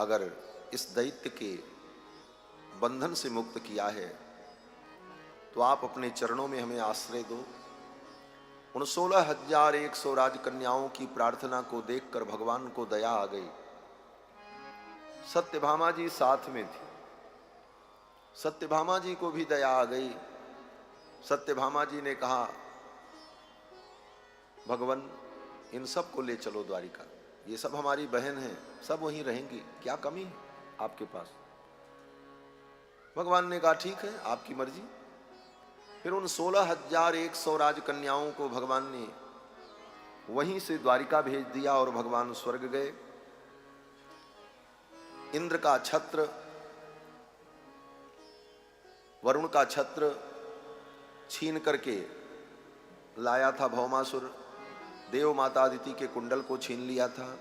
अगर इस दैत्य के बंधन से मुक्त किया है तो आप अपने चरणों में हमें आश्रय दो। उन 16,100 राजकन्याओं की प्रार्थना को देखकर भगवान को दया आ गई। सत्यभामा जी साथ में थी, सत्यभामा जी को भी दया आ गई। सत्यभामा जी ने कहा, भगवान इन सब को ले चलो द्वारिका, ये सब हमारी बहन हैं, सब वहीं रहेंगी, क्या कमी है आपके पास। भगवान ने कहा ठीक है, आपकी मर्जी। फिर उन 16,100 राजकन्याओं को भगवान ने वहीं से द्वारिका भेज दिया और भगवान स्वर्ग गए। इंद्र का छत्र, वरुण का छत्र छीन करके लाया था भौमासुर, देव माता अदिति के कुंडल को छीन लिया था,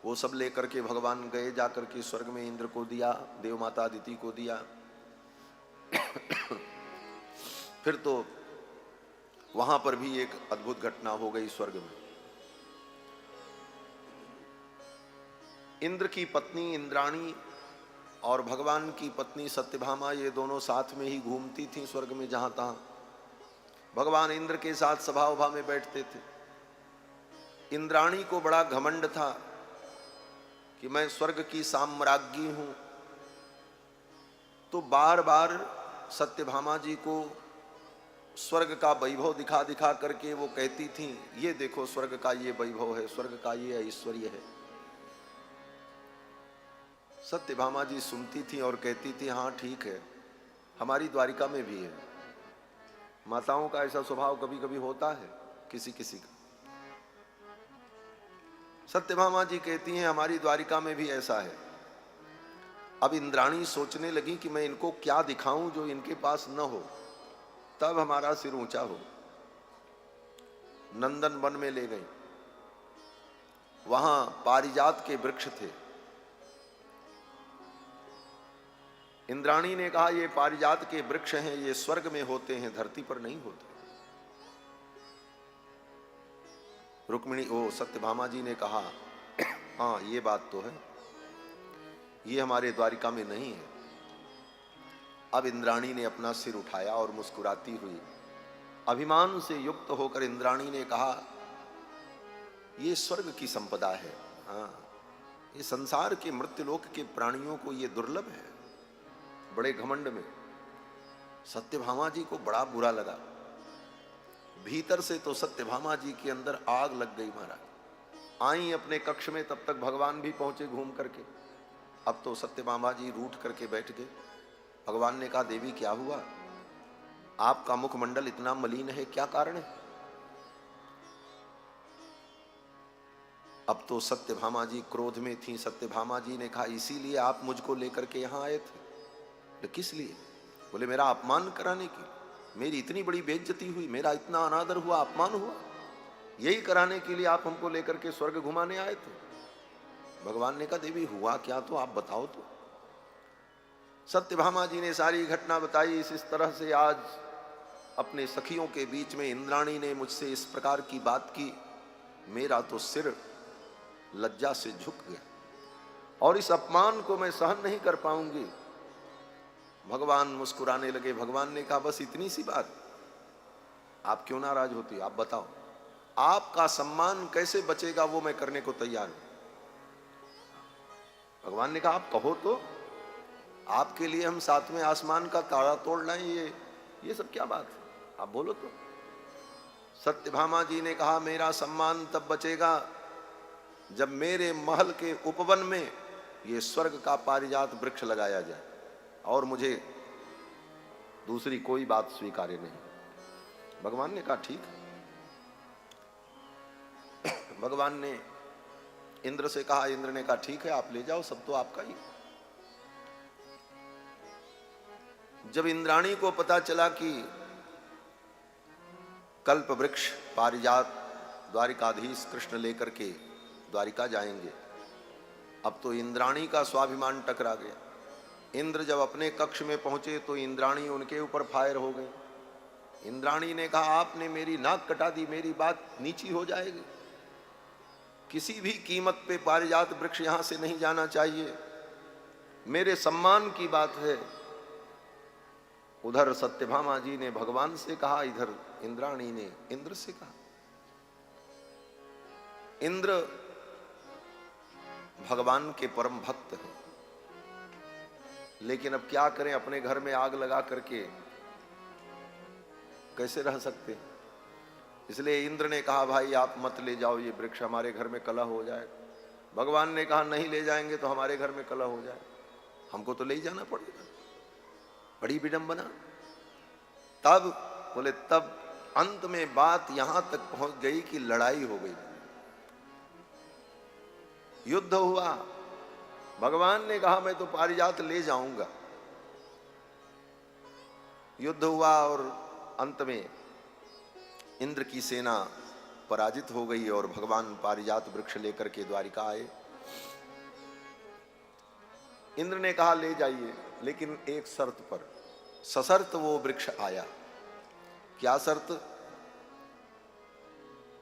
वो सब लेकर के भगवान गए, जाकर के स्वर्ग में इंद्र को दिया, देव माता अदिति को दिया। फिर तो वहां पर भी एक अद्भुत घटना हो गई स्वर्ग में। इंद्र की पत्नी इंद्राणी और भगवान की पत्नी सत्यभामा ये दोनों साथ में ही घूमती थीं स्वर्ग में जहां तहां। भगवान इंद्र के साथ सभाओभा में बैठते थे। इंद्राणी को बड़ा घमंड था कि मैं स्वर्ग की साम्राज्ञी हूं, तो बार बार सत्यभामा जी को स्वर्ग का वैभव दिखा दिखा करके वो कहती थीं, ये देखो स्वर्ग का ये वैभव है, स्वर्ग का ये ऐश्वर्य है। सत्यभामा जी सुनती थी और कहती थी, हाँ ठीक है, हमारी द्वारिका में भी है। माताओं का ऐसा स्वभाव कभी कभी होता है किसी किसी का। सत्यभामा जी कहती हैं हमारी द्वारिका में भी ऐसा है। अब इंद्राणी सोचने लगी कि मैं इनको क्या दिखाऊं जो इनके पास न हो, तब हमारा सिर ऊंचा हो। नंदन वन में ले गई, वहां पारिजात के वृक्ष थे। इंद्राणी ने कहा ये पारिजात के वृक्ष हैं, ये स्वर्ग में होते हैं, धरती पर नहीं होते। रुक्मिणी सत्यभामा जी ने कहा, हाँ ये बात तो है, ये हमारे द्वारिका में नहीं है। अब इंद्राणी ने अपना सिर उठाया और मुस्कुराती हुई अभिमान से युक्त होकर इंद्राणी ने कहा, ये स्वर्ग की संपदा है, हाँ ये संसार के मृत्युलोक के प्राणियों को ये दुर्लभ है। बड़े घमंड में सत्यभामा जी को बड़ा बुरा लगा। भीतर से तो सत्यभामा जी के अंदर आग लग गई महाराज। आई अपने कक्ष में, तब तक भगवान भी पहुंचे घूम करके। अब तो सत्यभामा जी रूठ करके बैठ गए। भगवान ने कहा, देवी क्या हुआ, आपका मुखमंडल इतना मलिन है, क्या कारण है। अब तो सत्यभामा जी क्रोध में थी। सत्यभामा जी ने कहा, इसीलिए आप मुझको लेकर के यहां आए थे। तो किस लिए? बोले मेरा अपमान कराने की, मेरी इतनी बड़ी बेइज्जती हुई, मेरा इतना अनादर हुआ, अपमान हुआ, यही कराने के लिए आप हमको लेकर के स्वर्ग घुमाने आए थे। भगवान ने कहा, देवी हुआ क्या तो आप बताओ तो। सत्यभामा जी ने सारी घटना बताई। इस तरह से आज अपने सखियों के बीच में इंद्राणी ने मुझसे इस प्रकार की बात की, मेरा तो सिर लज्जा से झुक गया और इस अपमान को मैं सहन नहीं कर पाऊंगी। भगवान मुस्कुराने लगे। भगवान ने कहा, बस इतनी सी बात, आप क्यों नाराज होती, आप बताओ, आपका सम्मान कैसे बचेगा वो मैं करने को तैयार हूं। भगवान ने कहा, आप कहो तो, आपके लिए हम 7वें आसमान का ताला तोड़ लाएं, ये सब क्या बात है, आप बोलो तो। सत्यभामा जी ने कहा, मेरा सम्मान तब बचेगा जब मेरे महल के उपवन में ये स्वर्ग का पारिजात वृक्ष लगाया जाए और मुझे दूसरी कोई बात स्वीकार्य नहीं। भगवान ने कहा ठीक है। भगवान ने इंद्र से कहा, इंद्र ने कहा ठीक है, आप ले जाओ, सब तो आपका ही। जब इंद्राणी को पता चला कि कल्प वृक्ष पारिजात द्वारिकाधीश कृष्ण लेकर के द्वारिका जाएंगे, अब तो इंद्राणी का स्वाभिमान टकरा गया। इंद्र जब अपने कक्ष में पहुंचे तो इंद्राणी उनके ऊपर फायर हो गई। इंद्राणी ने कहा, आपने मेरी नाक कटा दी, मेरी बात नीची हो जाएगी। किसी भी कीमत पे पारिजात वृक्ष यहां से नहीं जाना चाहिए। मेरे सम्मान की बात है। उधर सत्यभामा जी ने भगवान से कहा, इधर इंद्राणी ने इंद्र से कहा। इंद्र भगवान के परम भक्त हैं, लेकिन अब क्या करें, अपने घर में आग लगा करके कैसे रह सकते हैं। इसलिए इंद्र ने कहा, भाई आप मत ले जाओ ये वृक्ष, हमारे घर में कलह हो जाए। भगवान ने कहा, नहीं ले जाएंगे तो हमारे घर में कलह हो जाए, हमको तो ले ही जाना पड़ेगा। बड़ी विडंबना। तब बोले, तब अंत में बात यहां तक पहुंच गई कि लड़ाई हो गई, युद्ध हुआ। भगवान ने कहा, मैं तो पारिजात ले जाऊंगा। युद्ध हुआ और अंत में इंद्र की सेना पराजित हो गई और भगवान पारिजात वृक्ष लेकर के द्वारिका आए। इंद्र ने कहा, ले जाइए, लेकिन एक शर्त पर। सशर्त वो वृक्ष आया। क्या शर्त?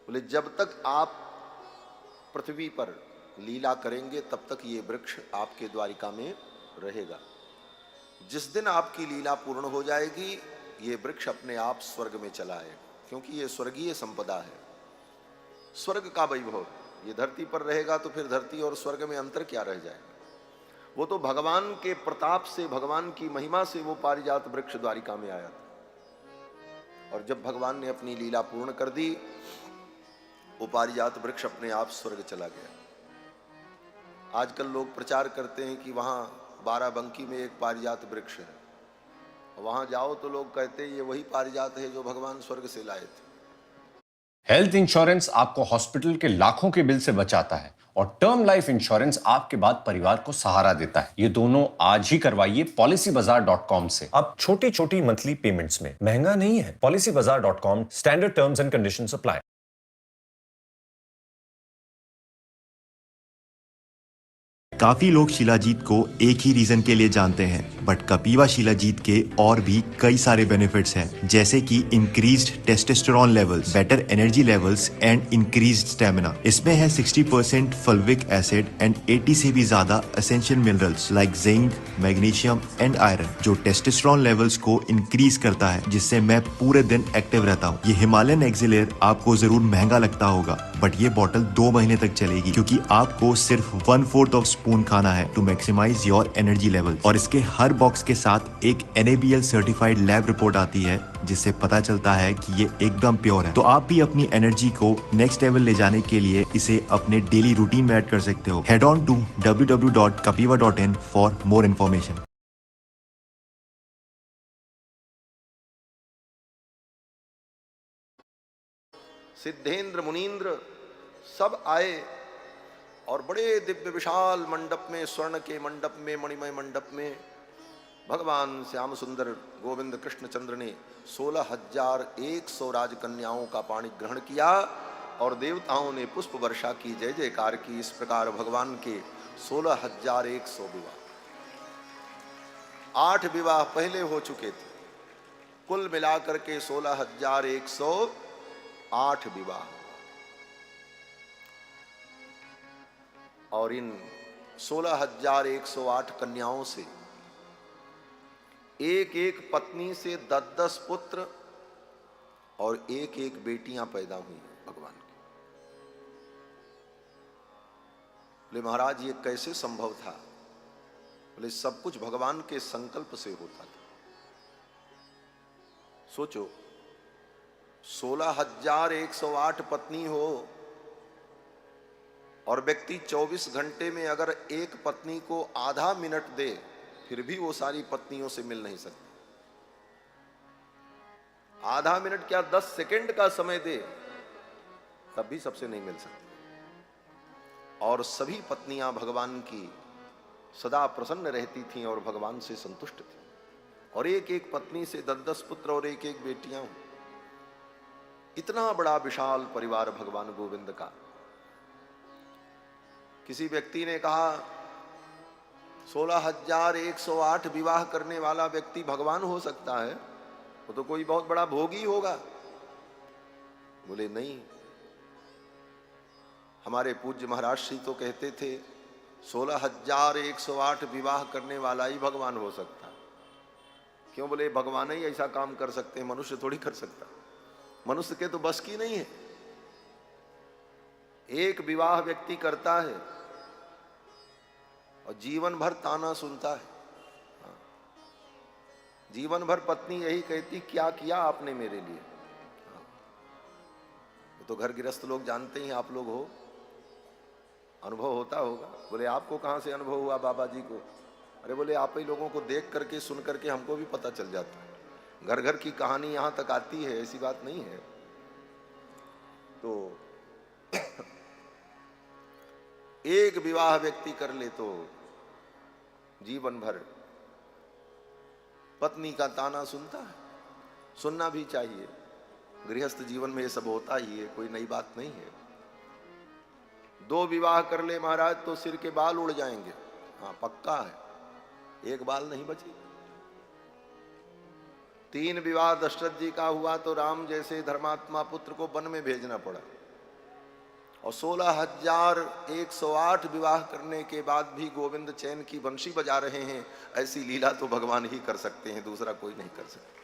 बोले, जब तक आप पृथ्वी पर लीला करेंगे तब तक ये वृक्ष आपके द्वारिका में रहेगा। जिस दिन आपकी लीला पूर्ण हो जाएगी, ये वृक्ष अपने आप स्वर्ग में चला आएगा, क्योंकि ये स्वर्गीय संपदा है, स्वर्ग का वैभव। ये धरती पर रहेगा तो फिर धरती और स्वर्ग में अंतर क्या रह जाएगा। वो तो भगवान के प्रताप से, भगवान की महिमा से वो पारिजात वृक्ष द्वारिका में आया था। और जब भगवान ने अपनी लीला पूर्ण कर दी, वो पारिजात वृक्ष अपने आप स्वर्ग चला गया। आजकल लोग प्रचार करते हैं कि वहां बाराबंकी में एक पारिजात वृक्ष है, वहां जाओ तो लोग कहते हैं ये वही पारिजात है जो भगवान स्वर्ग से लाए थे। हेल्थ इंश्योरेंस आपको हॉस्पिटल के लाखों के बिल से बचाता है और टर्म लाइफ इंश्योरेंस आपके बाद परिवार को सहारा देता है। ये दोनों आज ही करवाइए policybazaar.com से। अब छोटी छोटी मंथली पेमेंट्स में महंगा नहीं है। policybazaar.com, standard terms and conditions apply. काफी लोग शिलाजीत को एक ही रीजन के लिए जानते हैं, बट कपिवा शिलाजीत के और भी कई सारे बेनिफिट्स हैं, जैसे कि increased testosterone levels, better energy levels and increased stamina. इसमें है 60% फल्विक एसिड एंड 80 से भी ज्यादा essential minerals like zinc, magnesium and iron, जो टेस्टोस्टेरोन लेवल्स को इंक्रीज करता है, जिससे मैं पूरे दिन एक्टिव रहता हूँ। ये हिमालयन एक्सिलेयर आपको जरूर महंगा लगता होगा, बट ये बॉटल 2 महीने तक चलेगी, क्योंकि आपको सिर्फ 1/4 ऑफ स्पून खाना है to maximise your energy level. और इसके हर बॉक्स के साथ एक NABL सर्टिफाइड लैब रिपोर्ट आती है, जिससे पता चलता है कि ये एकदम प्योर है। तो आप भी अपनी एनर्जी को नेक्स्ट लेवल ले जाने के लिए इसे अपने डेली रूटीन में ऐड कर सकते हो। Head on to www.kapiva.in for more information. Siddhendra Munindra सब आए और बड़े दिव्य विशाल मंडप में, स्वर्ण के मंडप में, मणिमय मंडप में भगवान श्याम सुंदर गोविंद कृष्ण चंद्र ने 16,100 राजकन्याओं का पाणी ग्रहण किया और देवताओं ने पुष्प वर्षा की, जय जयकार की। इस प्रकार भगवान के 16,100 विवाह, 8 विवाह पहले हो चुके थे, कुल मिलाकर के 16,108 विवाह। और इन 16,108 कन्याओं से एक एक पत्नी से 10-10 पुत्र और एक एक बेटियां पैदा हुई भगवान की। बोले, महाराज ये कैसे संभव था? बोले, सब कुछ भगवान के संकल्प से होता था। सोचो, 16,108 पत्नी हो और व्यक्ति 24 घंटे में अगर एक पत्नी को आधा मिनट दे, फिर भी वो सारी पत्नियों से मिल नहीं सकती। आधा मिनट क्या, 10 सेकंड का समय दे, तब भी सबसे नहीं मिल सकती। और सभी पत्नियां भगवान की सदा प्रसन्न रहती थीं और भगवान से संतुष्ट थीं। और एक एक पत्नी से 10-10 पुत्र और एक एक बेटियां। इतना बड़ा विशाल परिवार भगवान गोविंद का। किसी व्यक्ति ने कहा, 16,108 विवाह करने वाला व्यक्ति भगवान हो सकता है? वो तो कोई बहुत बड़ा भोगी होगा। बोले, नहीं, हमारे पूज्य महाराज श्री तो कहते थे 16,108 विवाह करने वाला ही भगवान हो सकता है। क्यों? बोले भगवान ही ऐसा काम कर सकते हैं, मनुष्य थोड़ी कर सकता। मनुष्य के तो बस की नहीं है। एक विवाह व्यक्ति करता है और जीवन भर ताना सुनता है। जीवन भर पत्नी यही कहती, क्या किया आपने मेरे लिए। तो घर गृहस्थ लोग जानते ही, आप लोग हो, अनुभव होता होगा। बोले आपको कहां से अनुभव हुआ बाबा जी को? अरे बोले आप ही लोगों को देख करके सुन करके हमको भी पता चल जाता है। घर घर की कहानी यहां तक आती है, ऐसी बात नहीं है। तो एक विवाह व्यक्ति कर ले तो जीवन भर पत्नी का ताना सुनता है। सुनना भी चाहिए, गृहस्थ जीवन में ये सब होता ही है, कोई नई बात नहीं है। 2 विवाह कर ले महाराज तो सिर के बाल उड़ जाएंगे। हाँ पक्का है, एक बाल नहीं बचेगा। 3 विवाह दशरथ जी का हुआ तो राम जैसे धर्मात्मा पुत्र को वन में भेजना पड़ा, और 16,108 विवाह करने के बाद भी गोविंद चैन की बंशी बजा रहे हैं। ऐसी लीला तो भगवान ही कर सकते हैं, दूसरा कोई नहीं कर सकता।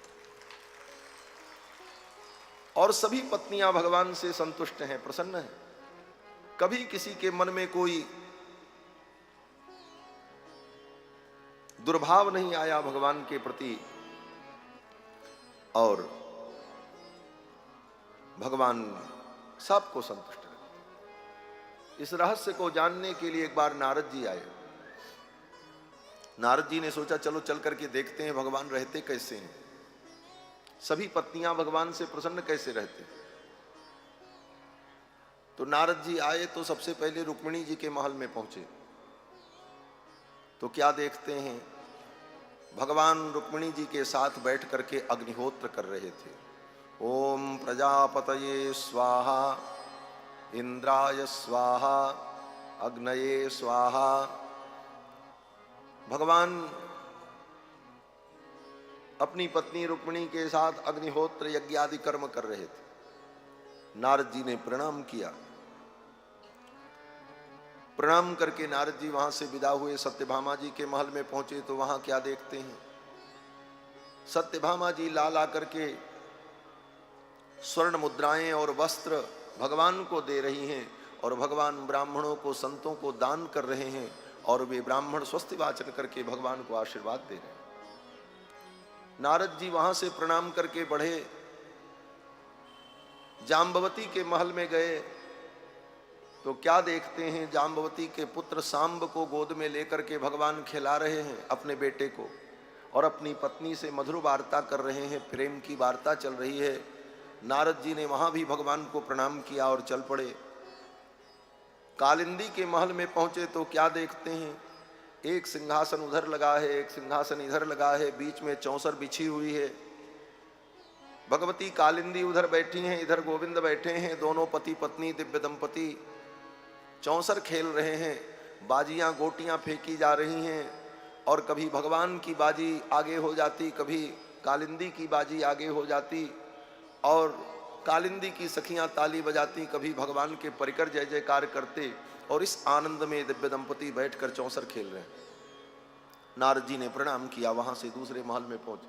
और सभी पत्नियां भगवान से संतुष्ट हैं, प्रसन्न हैं। कभी किसी के मन में कोई दुर्भाव नहीं आया भगवान के प्रति, और भगवान सबको संतुष्ट रहे। इस रहस्य को जानने के लिए एक बार नारद जी आए। नारद जी ने सोचा चलो चल करके देखते हैं भगवान रहते कैसे हैं, सभी पत्नियां भगवान से प्रसन्न कैसे रहते हैं। तो नारद जी आए तो सबसे पहले रुक्मिणी जी के महल में पहुंचे। तो क्या देखते हैं, भगवान रुक्मिणी जी के साथ बैठ करके अग्निहोत्र कर रहे थे। ओम प्रजापतये स्वाहा, इंद्राय स्वाहा, अग्नये स्वाहा। भगवान अपनी पत्नी रुक्मिणी के साथ अग्निहोत्र यज्ञ आदि कर्म कर रहे थे। नारद जी ने प्रणाम किया। प्रणाम करके नारद जी वहां से विदा हुए, सत्यभामा जी के महल में पहुंचे तो वहां क्या देखते हैं, सत्यभामा जी ला ला करके स्वर्ण मुद्राएं और वस्त्र भगवान को दे रही हैं, और भगवान ब्राह्मणों को, संतों को दान कर रहे हैं, और वे ब्राह्मण स्वस्ति वाचन करके भगवान को आशीर्वाद दे रहे हैं। नारद जी वहां से प्रणाम करके बढ़े, जाम्बवती के महल में गए तो क्या देखते हैं, जाम्बवती के पुत्र सांब को गोद में लेकर के भगवान खिला रहे हैं अपने बेटे को, और अपनी पत्नी से मधुर वार्ता कर रहे हैं, प्रेम की वार्ता चल रही है। नारद जी ने वहां भी भगवान को प्रणाम किया और चल पड़े। कालिंदी के महल में पहुंचे तो क्या देखते हैं, एक सिंहासन उधर लगा है, एक सिंहासन इधर लगा है, बीच में चौसर बिछी हुई है। भगवती कालिंदी उधर बैठी हैं, इधर गोविंद बैठे हैं, दोनों पति पत्नी दिव्य दंपति चौसर खेल रहे हैं। बाजियां गोटियां फेंकी जा रही हैं, और कभी भगवान की बाजी आगे हो जाती, कभी कालिंदी की बाजी आगे हो जाती, और कालिंदी की सखियां ताली बजाती, कभी भगवान के परिकर जय जयकार करते, और इस आनंद में दिव्य दंपति बैठकर चौसर खेल रहे हैं। नारद जी ने प्रणाम किया, वहां से दूसरे महल में पहुंचे।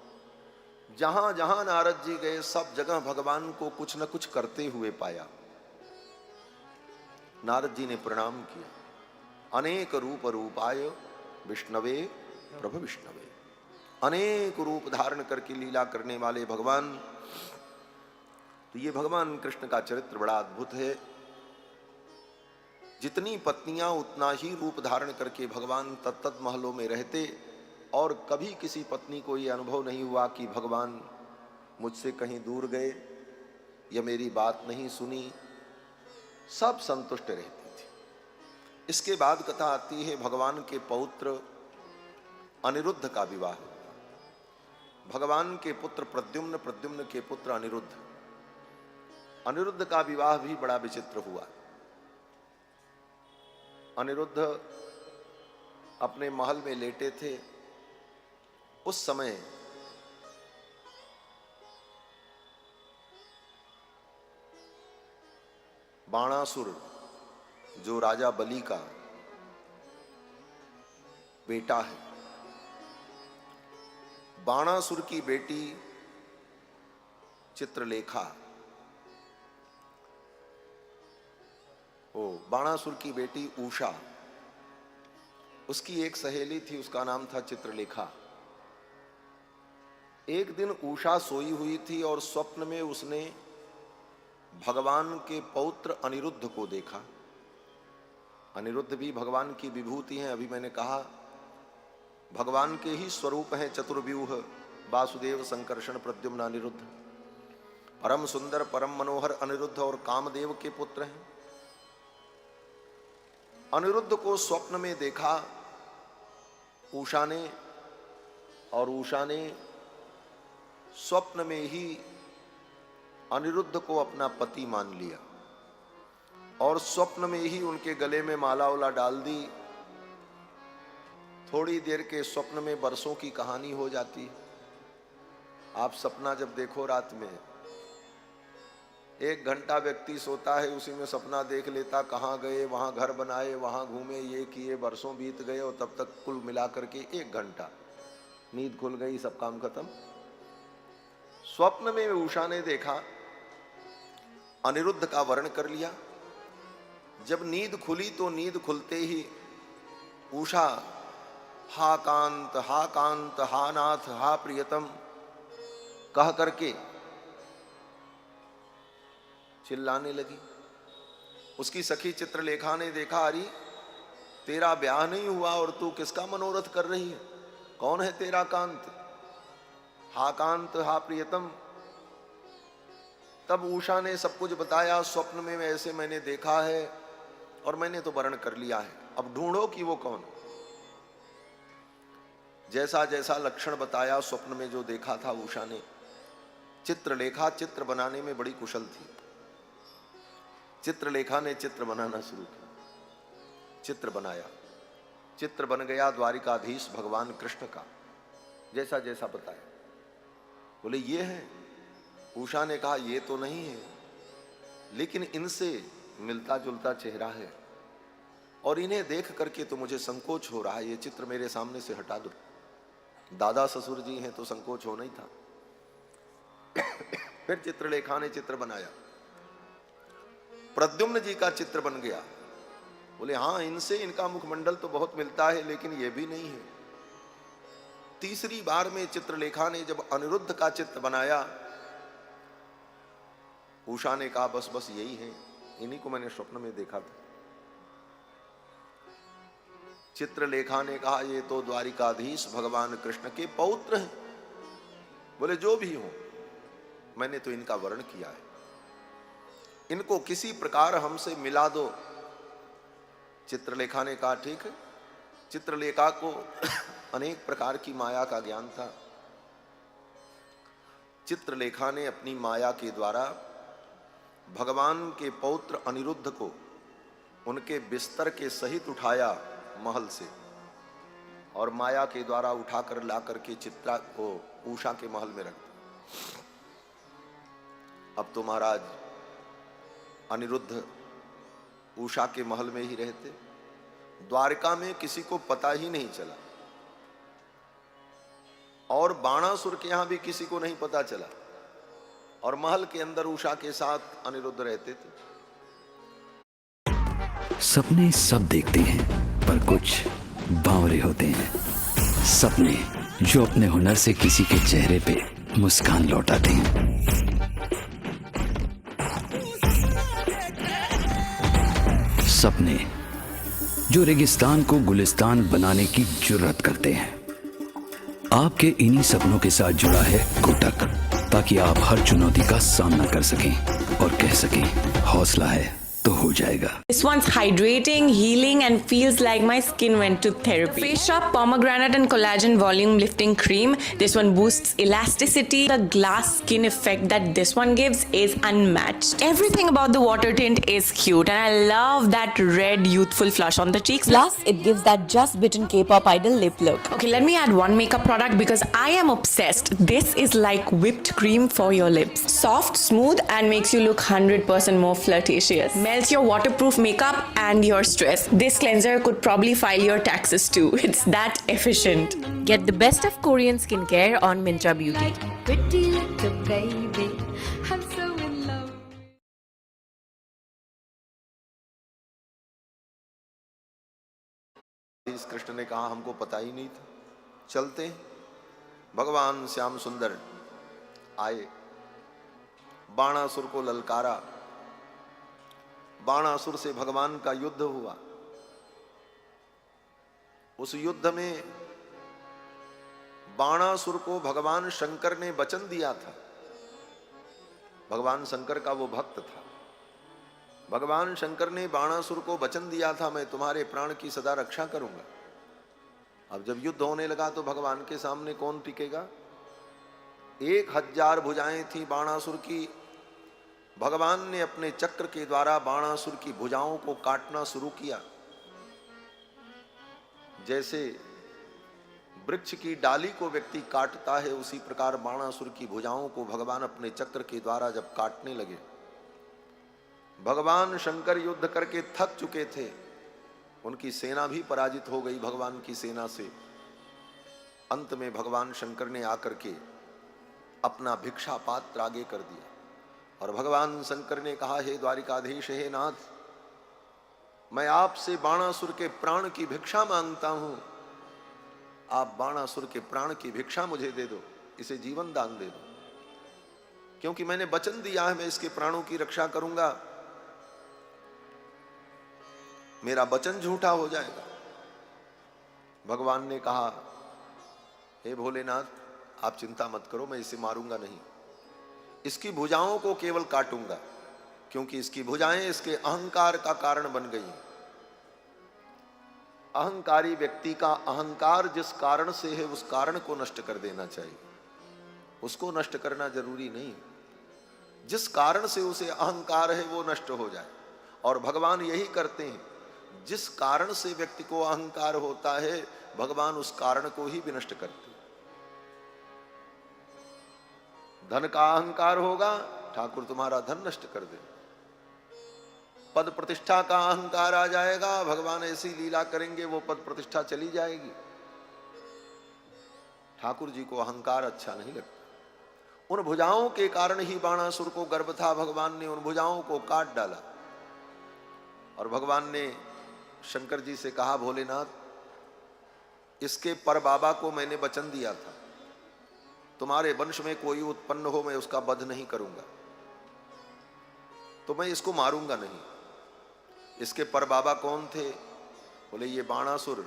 जहां जहां नारद जी गए सब जगह भगवान को कुछ न कुछ करते हुए पाया। नारद जी ने प्रणाम किया। अनेक रूप रूपाय विष्णवे प्रभु विष्णवे, अनेक रूप धारण करके लीला करने वाले भगवान। तो ये भगवान कृष्ण का चरित्र बड़ा अद्भुत है। जितनी पत्नियां उतना ही रूप धारण करके भगवान तत्त महलों में रहते, और कभी किसी पत्नी को यह अनुभव नहीं हुआ कि भगवान मुझसे कहीं दूर गए या मेरी बात नहीं सुनी। सब संतुष्ट रहती थी। इसके बाद कथा आती है भगवान के पौत्र अनिरुद्ध का विवाह। भगवान के पुत्र प्रद्युम्न, प्रद्युम्न के पुत्र अनिरुद्ध। अनिरुद्ध का विवाह भी बड़ा विचित्र हुआ। अनिरुद्ध अपने महल में लेटे थे। उस समय बाणासुर जो राजा बलि का बेटा है। बाणासुर की बेटी चित्रलेखा, बाणासुर की बेटी उषा, उसकी एक सहेली थी, उसका नाम था चित्रलेखा। एक दिन उषा सोई हुई थी और स्वप्न में उसने भगवान के पौत्र अनिरुद्ध को देखा। अनिरुद्ध भी भगवान की विभूति हैं। अभी मैंने कहा भगवान के ही स्वरूप हैं चतुर्व्यूह, वासुदेव, संकर्षण, प्रद्युम्न, अनिरुद्ध। परम सुंदर, परम मनोहर अनिरुद्ध और कामदेव के पुत्र हैं। अनिरुद्ध को स्वप्न में देखा उषा ने, और उषा ने स्वप्न में ही अनिरुद्ध को अपना पति मान लिया और स्वप्न में ही उनके गले में माला उला डाल दी। थोड़ी देर के स्वप्न में बरसों की कहानी हो जाती है। आप सपना जब देखो रात में, 1 घंटा व्यक्ति सोता है, उसी में सपना देख लेता, कहाँ गए, वहां घर बनाए, वहां घूमे, ये किए, बरसों बीत गए और तब तक कुल मिला करके 1 घंटा, नींद खुल गई, सब काम खत्म। स्वप्न में उषा ने देखा, अनिरुद्ध का वर्ण कर लिया। जब नींद खुली तो नींद खुलते ही उषा हा कांत, हा कांत, हा नाथ, हा प्रियतम कह करके चिल्लाने लगी। उसकी सखी चित्रलेखा ने देखा, अरे तेरा ब्याह नहीं हुआ और तू किसका मनोरथ कर रही है? कौन है तेरा कांत? हा कांत, हा प्रियतम। तब उषा ने सब कुछ बताया, स्वप्न में ऐसे मैंने देखा है और मैंने तो वर्ण कर लिया है, अब ढूंढो कि वो कौन। जैसा जैसा लक्षण बताया स्वप्न में जो देखा था उषा ने। चित्रलेखा चित्र बनाने में बड़ी कुशल थी। चित्रलेखा ने चित्र बनाना शुरू किया, चित्र बनाया, चित्र बन गया द्वारिकाधीश भगवान कृष्ण का, जैसा जैसा बताया। बोले ये है। उषा ने कहा ये तो नहीं है, लेकिन इनसे मिलता जुलता चेहरा है और इन्हें देख करके तो मुझे संकोच हो रहा है, ये चित्र मेरे सामने से हटा दो। दादा ससुर जी हैं तो संकोच होना ही था। फिर चित्रलेखा ने चित्र बनाया, प्रद्युम्न जी का चित्र बन गया। बोले हाँ, इनसे इनका मुखमंडल तो बहुत मिलता है, लेकिन ये भी नहीं है। तीसरी बार में चित्रलेखा ने जब अनिरुद्ध का चित्र बनाया, उषा ने कहा बस बस यही है, इन्हीं को मैंने स्वप्न में देखा था। चित्रलेखा ने कहा ये तो द्वारिकाधीश भगवान कृष्ण के पौत्र हैं। बोले जो भी हो, मैंने तो इनका वर्ण किया है, इनको किसी प्रकार हमसे मिला दो। चित्रलेखा ने कहा ठीक है। चित्रलेखा को अनेक प्रकार की माया का ज्ञान था। चित्रलेखा ने अपनी माया के द्वारा भगवान के पौत्र अनिरुद्ध को उनके बिस्तर के सहित उठाया महल से, और माया के द्वारा उठाकर ला करके चित्रा को उषा के महल में रख दिया। अब तो महाराज अनिरुद्ध उषा के महल में ही रहते, द्वारका में किसी को पता ही नहीं चला, और बाणासुर के यहां भी किसी को नहीं पता चला, और महल के अंदर उषा के साथ अनिरुद्ध रहते थे। सपने सब देखते हैं, पर कुछ बावरे होते हैं। सपने जो अपने हुनर से किसी के चेहरे पे मुस्कान लौटाते हैं। सपने जो रेगिस्तान को गुलिस्तान बनाने की जुर्रत करते हैं। आपके इन्हीं सपनों के साथ जुड़ा है कोटक, ताकि आप हर चुनौती का सामना कर सकें और कह सकें हौसला है तो हो जाएगा। This one's hydrating, healing and feels like my skin went to therapy. Face Shop Pomegranate and Collagen Volume Lifting Cream. This one boosts elasticity. The glass skin effect that this one gives is unmatched. Everything about the water tint is cute and I love that red youthful flush on the cheeks. Plus, it gives that just bitten K-pop idol lip look. Okay, let me add one makeup product because I am obsessed. This is like whipped cream for your lips. Soft, smooth and makes you look 100% more flirtatious. melts your waterproof makeup and your stress. This cleanser could probably file your taxes too. It's that efficient. Get the best of Korean skincare on Mintra Beauty. Pretty little baby, I'm so in love. इस कृष्ण ने कहा हमको पता ही नहीं था, चलते हैं। भगवान श्याम सुंदर आए, बाणासुर को ललकारा, बाणासुर से भगवान का युद्ध हुआ। उस युद्ध में बाणासुर को भगवान शंकर ने वचन दिया था। भगवान शंकर का वो भक्त था। भगवान शंकर ने बाणासुर को वचन दिया था, मैं तुम्हारे प्राण की सदा रक्षा करूंगा। अब जब युद्ध होने लगा तो भगवान के सामने कौन टिकेगा? 1000 भुजाएं थी बाणासुर की। भगवान ने अपने चक्र के द्वारा बाणासुर की भुजाओं को काटना शुरू किया। जैसे वृक्ष की डाली को व्यक्ति काटता है, उसी प्रकार बाणासुर की भुजाओं को भगवान अपने चक्र के द्वारा जब काटने लगे, भगवान शंकर युद्ध करके थक चुके थे। उनकी सेना भी पराजित हो गई भगवान की सेना से। अंत में भगवान शंकर ने आकर के अपना भिक्षा पात्र आगे कर दिया और भगवान शंकर ने कहा, हे द्वारिकाधीश, हे नाथ, मैं आपसे बाणासुर के प्राण की भिक्षा मांगता हूं। आप बाणासुर के प्राण की भिक्षा मुझे दे दो, इसे जीवन दान दे दो, क्योंकि मैंने वचन दिया है मैं इसके प्राणों की रक्षा करूंगा। मेरा वचन झूठा हो जाएगा। भगवान ने कहा, हे भोलेनाथ, आप चिंता मत करो, मैं इसे मारूंगा नहीं, इसकी भुजाओं को केवल काटूंगा, क्योंकि इसकी भुजाएं इसके अहंकार का कारण बन गई। अहंकारी व्यक्ति का अहंकार जिस कारण से है उस कारण को नष्ट कर देना चाहिए, उसको नष्ट करना जरूरी नहीं। जिस कारण से उसे अहंकार है वो नष्ट हो जाए। और भगवान यही करते हैं, जिस कारण से व्यक्ति को अहंकार होता है भगवान उस कारण को ही विनष्ट करते हैं। धन का अहंकार होगा, ठाकुर तुम्हारा धन नष्ट कर दे। पद प्रतिष्ठा का अहंकार आ जाएगा, भगवान ऐसी लीला करेंगे वो पद प्रतिष्ठा चली जाएगी। ठाकुर जी को अहंकार अच्छा नहीं लगता। उन भुजाओं के कारण ही बाणासुर को गर्व था, भगवान ने उन भुजाओं को काट डाला। और भगवान ने शंकर जी से कहा, भोलेनाथ, इसके पर बाबा को मैंने वचन दिया था, तुम्हारे वंश में कोई उत्पन्न हो मैं उसका वध नहीं करूंगा, तो मैं इसको मारूंगा नहीं। इसके पर बाबा कौन थे? बोले ये बाणासुर।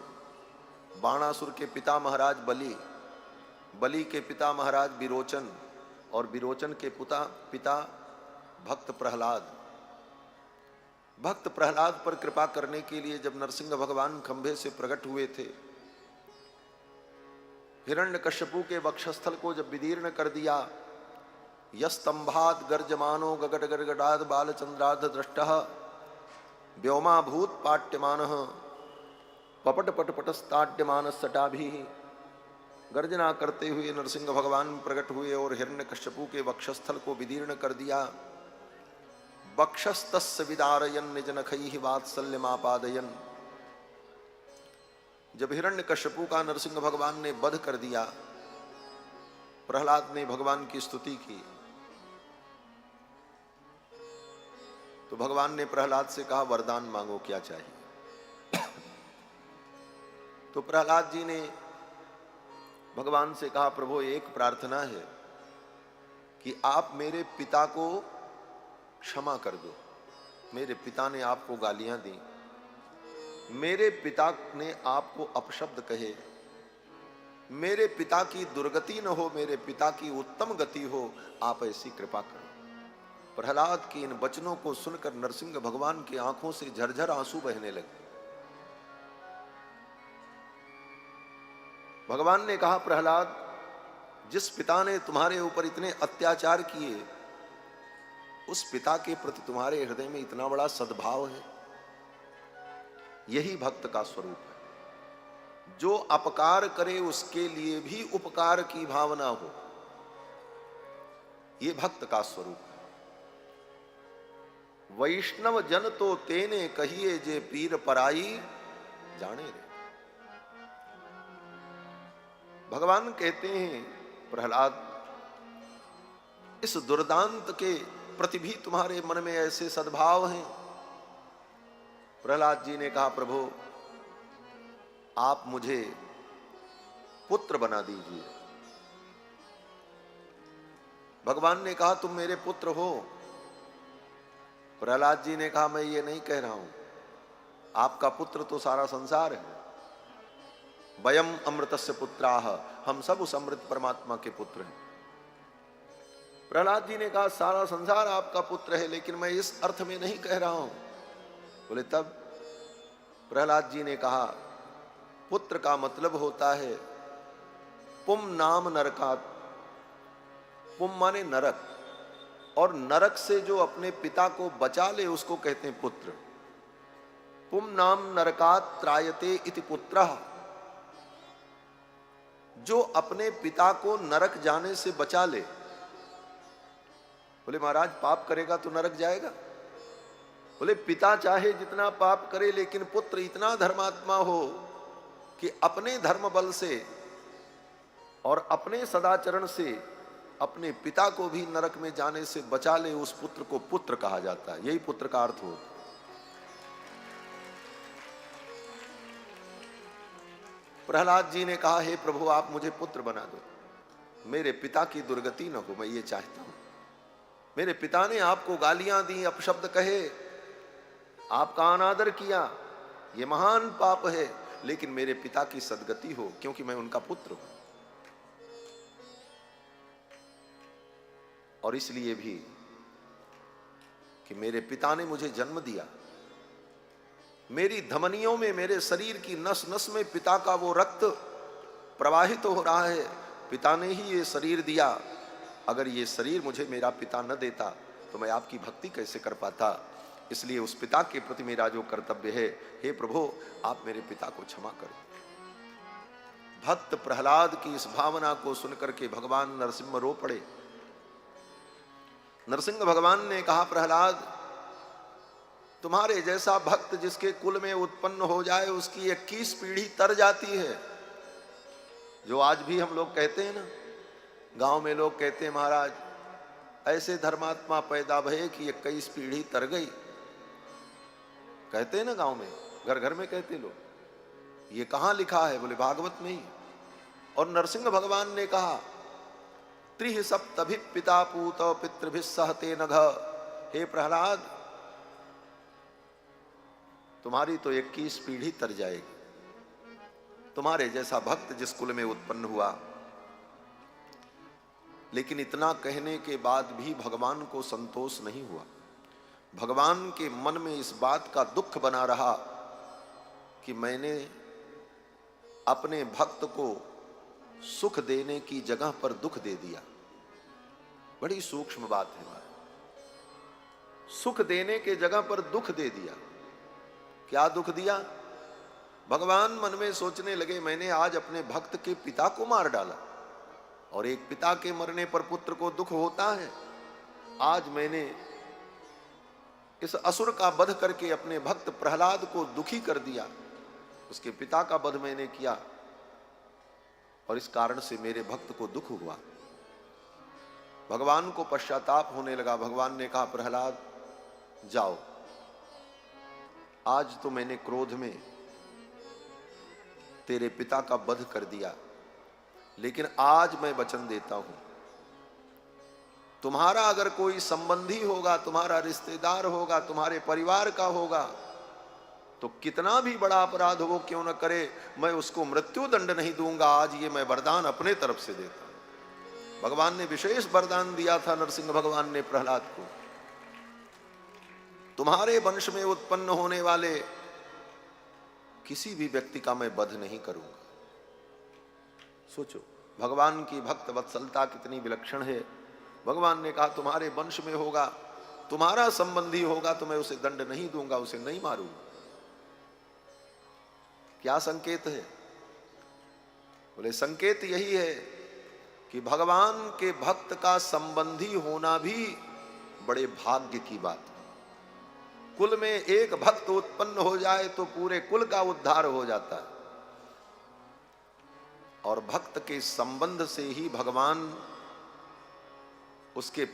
बाणासुर के पिता महाराज बलि, बलि के पिता महाराज विरोचन, और विरोचन के पिता भक्त प्रहलाद। भक्त प्रहलाद पर कृपा करने के लिए जब नरसिंह भगवान खंभे से प्रकट हुए थे, हिरण्यकश्यपु के वक्षस्थल को जब विदीर्ण कर दिया, यस्तंभात गर्जमानो गगड गड़गड़ाद बालचंद्राध दृष्टः व्योमाभूत पाट्यमानः पपट पटपटस्ताड्यमान सटाभिः। गर्जना करते हुए नरसिंह भगवान प्रकट हुए और हिरण्यकश्यपु के वक्षस्थल को विदीर्ण कर दिया। वक्षस्तस्य विदारयन् निजनखैः वात्सल्यमापादयन्। जब हिरण्यकश्यपु का नरसिंह भगवान ने वध कर दिया, प्रहलाद ने भगवान की स्तुति की, तो भगवान ने प्रहलाद से कहा, वरदान मांगो, क्या चाहिए? तो प्रहलाद जी ने भगवान से कहा, प्रभु एक प्रार्थना है कि आप मेरे पिता को क्षमा कर दो। मेरे पिता ने आपको गालियां दी, मेरे पिता ने आपको अपशब्द कहे, मेरे पिता की दुर्गति न हो, मेरे पिता की उत्तम गति हो, आप ऐसी कृपा करो। प्रहलाद के इन वचनों को सुनकर नरसिंह भगवान की आंखों से झरझर आंसू बहने लगे। भगवान ने कहा, प्रहलाद, जिस पिता ने तुम्हारे ऊपर इतने अत्याचार किए, उस पिता के प्रति तुम्हारे हृदय में इतना बड़ा सद्भाव है, यही भक्त का स्वरूप है। जो अपकार करे उसके लिए भी उपकार की भावना हो, यह भक्त का स्वरूप है। वैष्णव जन तो तेने कहिए जे पीर पराई जाने रे। भगवान कहते हैं प्रहलाद, इस दुर्दांत के प्रति भी तुम्हारे मन में ऐसे सद्भाव हैं। प्रहलाद जी ने कहा, प्रभु आप मुझे पुत्र बना दीजिए। भगवान ने कहा, तुम मेरे पुत्र हो। प्रहलाद जी ने कहा, मैं ये नहीं कह रहा हूं, आपका पुत्र तो सारा संसार है। वयम अमृतस्य पुत्राः, हम सब उस अमृत परमात्मा के पुत्र हैं। प्रहलाद जी ने कहा, सारा संसार आपका पुत्र है, लेकिन मैं इस अर्थ में नहीं कह रहा हूं। बोले तब? प्रहलाद जी ने कहा, पुत्र का मतलब होता है पुम नाम नरकात। पुम माने नरक, और नरक से जो अपने पिता को बचा ले उसको कहते हैं पुत्र। पुम नाम नरकात त्रायते इति पुत्रः, जो अपने पिता को नरक जाने से बचा ले। बोले महाराज पाप करेगा तो नरक जाएगा? बोले पिता चाहे जितना पाप करे, लेकिन पुत्र इतना धर्मात्मा हो कि अपने धर्म बल से और अपने सदाचरण से अपने पिता को भी नरक में जाने से बचा ले, उस पुत्र को पुत्र कहा जाता है। यही पुत्र का अर्थ होता है। प्रहलाद जी ने कहा, हे प्रभु आप मुझे पुत्र बना दो, मेरे पिता की दुर्गति न हो, मैं ये चाहता हूं। मेरे पिता ने आपको गालियां दी, अपशब्द कहे, आपका अनादर किया, ये महान पाप है, लेकिन मेरे पिता की सद्गति हो, क्योंकि मैं उनका पुत्र हूं। और इसलिए भी कि मेरे पिता ने मुझे जन्म दिया, मेरी धमनियों में, मेरे शरीर की नस नस में पिता का वो रक्त प्रवाहित हो रहा है। पिता ने ही ये शरीर दिया। अगर ये शरीर मुझे मेरा पिता न देता तो मैं आपकी भक्ति कैसे कर पाता। इसलिए उस पिता के प्रति मेरा जो कर्तव्य है, हे प्रभु आप मेरे पिता को क्षमा करो। भक्त प्रहलाद की इस भावना को सुनकर के भगवान नरसिंह रो पड़े। नरसिंह भगवान ने कहा, प्रहलाद तुम्हारे जैसा भक्त जिसके कुल में उत्पन्न हो जाए उसकी 21 पीढ़ी तर जाती है। जो आज भी हम लोग कहते हैं ना, गांव में लोग कहते हैं महाराज ऐसे धर्मात्मा पैदा भये कि 21 पीढ़ी तर गई। कहते हैं ना गांव में, घर घर में कहते लोग। ये कहां लिखा है? बोले भागवत में ही। और नरसिंह भगवान ने कहा, त्रिह सप्तभि पिता पूत पितृभि सहते नघ। हे प्रहलाद तुम्हारी तो 21 पीढ़ी तर जाएगी। तुम्हारे जैसा भक्त जिस कुल में उत्पन्न हुआ। लेकिन इतना कहने के बाद भी भगवान को संतोष नहीं हुआ। भगवान के मन में इस बात का दुख बना रहा कि मैंने अपने भक्त को सुख देने की जगह पर दुख दे दिया। बड़ी सूक्ष्म बात है। सुख देने के जगह पर दुख दे दिया। क्या दुख दिया? भगवान मन में सोचने लगे, मैंने आज अपने भक्त के पिता को मार डाला, और एक पिता के मरने पर पुत्र को दुख होता है। आज मैंने इस असुर का वध करके अपने भक्त प्रहलाद को दुखी कर दिया। उसके पिता का वध मैंने किया और इस कारण से मेरे भक्त को दुख हुआ। भगवान को पश्चाताप होने लगा। भगवान ने कहा, प्रहलाद जाओ, आज तो मैंने क्रोध में तेरे पिता का वध कर दिया, लेकिन आज मैं वचन देता हूं, तुम्हारा अगर कोई संबंधी होगा, तुम्हारा रिश्तेदार होगा, तुम्हारे परिवार का होगा, तो कितना भी बड़ा अपराध हो क्यों न करे, मैं उसको मृत्यु दंड नहीं दूंगा। आज ये मैं वरदान अपने तरफ से देता हूं। भगवान ने विशेष वरदान दिया था नरसिंह भगवान ने प्रहलाद को, तुम्हारे वंश में उत्पन्न होने वाले किसी भी व्यक्ति का मैं वध नहीं करूंगा। सोचो भगवान की भक्त वत्सलता कितनी विलक्षण है। भगवान ने कहा, तुम्हारे वंश में होगा, तुम्हारा संबंधी होगा, तो मैं उसे दंड नहीं दूंगा, उसे नहीं मारूंगा। क्या संकेत है? बोले संकेत यही है कि भगवान के भक्त का संबंधी होना भी बड़े भाग्य की बात है। कुल में एक भक्त उत्पन्न हो जाए तो पूरे कुल का उद्धार हो जाता है। और भक्त के संबंध से ही भगवान उसके